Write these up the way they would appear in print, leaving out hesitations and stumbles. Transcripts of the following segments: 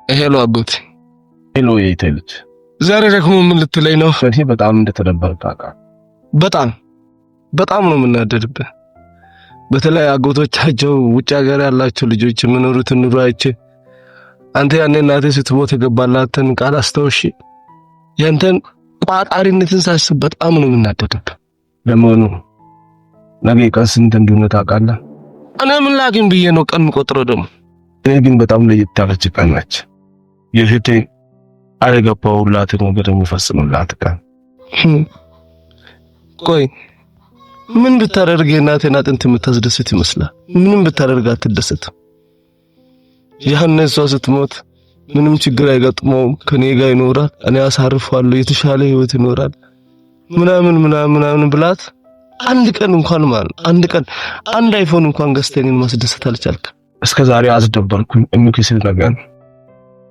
ሄሎ አጎቴ። ሄሎ የይተልች ዛሬ ደግሞ ምን ልትለኝ ነው? እኔ በጣም እንደተደበርክ አውቃለሁ። በጣም ነው የምናደድብህ። በተለይ አጎቶቻቸው ውጭ ሀገር ያላቸው ልጆች የሚኖሩትን ኑሮ አይቼ አንተ ያኔ እናቴ ስትሞት የገባላትን ቃል አስተውሺ ያንተን ቋጣሪነትን ሳስብ በጣም ነው የምናደድብህ። ለመሆኑ ነገ ቀን ስንት እንደሆነ ታውቃለህ? እኔ ምን ላግኝ ብዬ ነው ቀን የምቆጥረው ደግሞ? እኔ ግን በጣም ለየት ያለች ቀን ነች። የእህቴ አልገባሁላትን ነገር የሚፈጽምላት ቀን። ቆይ ምን ብታደርግ የእናቴን አጥንት የምታስደስት ይመስላል? ምንም ብታደርግ አትደሰትም። ያኔ እሷ ስትሞት ምንም ችግር አይገጥመውም፣ ከኔ ጋር ይኖራል፣ እኔ አሳርፈዋለሁ፣ የተሻለ ህይወት ይኖራል ምናምን ብላት አንድ ቀን እንኳን አንድ አይፎን እንኳን ገዝተኝን ማስደሰት አልቻልክም። እስከ ዛሬ አስደበርኩኝ የሚክስል ነገር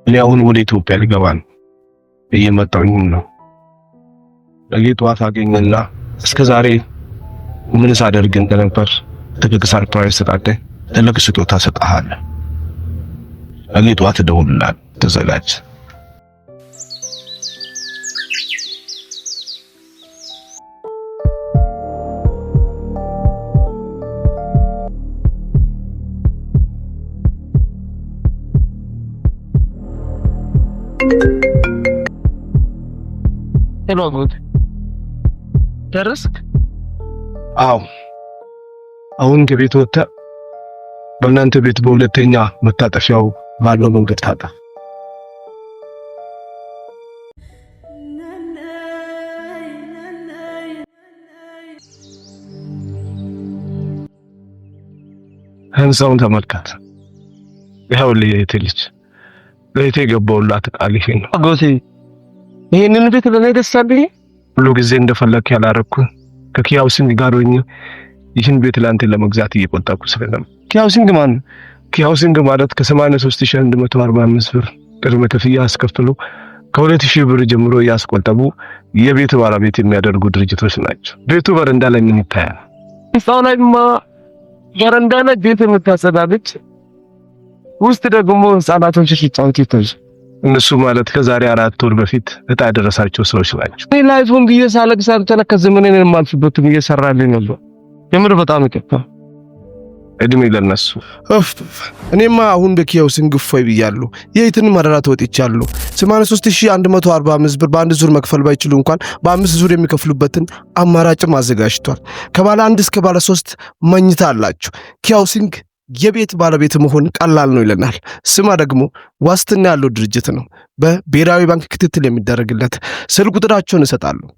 እኔ አሁን ወደ ኢትዮጵያ ልገባ ነው። እየመጣሁኝ ነው። ነገ ጠዋት አገኘና እስከ ዛሬ ምን ሳደርግ እንደነበር ትልቅ ሰርፕራይዝ ሰጣለሁ። ትልቅ ስጦታ ሰጣለሁ። ነገ ጠዋት እደውልልሃለሁ። ተዘጋጅ። ሄሎ አጎቴ፣ ደረስክ? አዎ፣ አሁን ከቤት ወጥተህ በእናንተ ቤት በሁለተኛ መታጠፊያው ባለው መንገድ ታጣ። ህንፃውን ተመልከት። ይኸውልህ የእህቴ ልጅ ለእህቴ የገባሁላት ቃል ይሄ ነው። አጎቴ ይሄንን ቤት ለኔ ደስ አለኝ። ሁሉ ጊዜ እንደፈለክ ያላረኩ ከኪያውሲንግ ጋር ሆኜ ይህን ቤት ለአንተ ለመግዛት እየቆጠብኩ ስለነበር። ኪያውሲንግ ማን? ኪያውሲንግ ማለት ከ83145 ብር ቅድመ ክፍያ አስከፍሎ ከ2000 ብር ጀምሮ ያስቆጠቡ የቤት ባለቤት የሚያደርጉ ድርጅቶች ናቸው። ቤቱ በረንዳ ላይ ምን ይታያል? ህንፃው ላይማ በረንዳ ላይ ቤት የምታጸዳለች፣ ውስጥ ደግሞ ህፃናቶች ሲጫወቱ ይታያል። እነሱ ማለት ከዛሬ 4 ወር በፊት እጣ ያደረሳቸው ሰዎች ናቸው። እኔ ላይፎን ብዬ ሳለቅስ አልተነከ ዘመኔን የማልፍበትን እየሰራልኝ ነበር። የምር በጣም ይከፋ። እድሜ ለነሱ። እኔማ አሁን በኪያውሲንግ እፎይ ብያለሁ። የይትን መረራ ተወጥቻለሁ። 83145 ብር በአንድ ዙር መክፈል ባይችሉ እንኳን በ5 ዙር የሚከፍሉበትን አማራጭም አዘጋጅቷል። ከባለ 1 እስከ ባለ 3 መኝታ አላችሁ። ኪያውሲንግ የቤት ባለቤት መሆን ቀላል ነው ይለናል። ስማ ደግሞ ዋስትና ያለው ድርጅት ነው። በብሔራዊ ባንክ ክትትል የሚደረግለት። ስልክ ቁጥራቸውን እሰጣለሁ።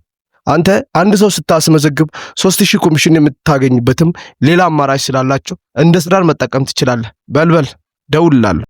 አንተ አንድ ሰው ስታስመዘግብ 3000 ኮሚሽን የምታገኝበትም ሌላ አማራጭ ስላላቸው እንደ ስራር መጠቀም ትችላለህ። በልበል ደውልላለሁ።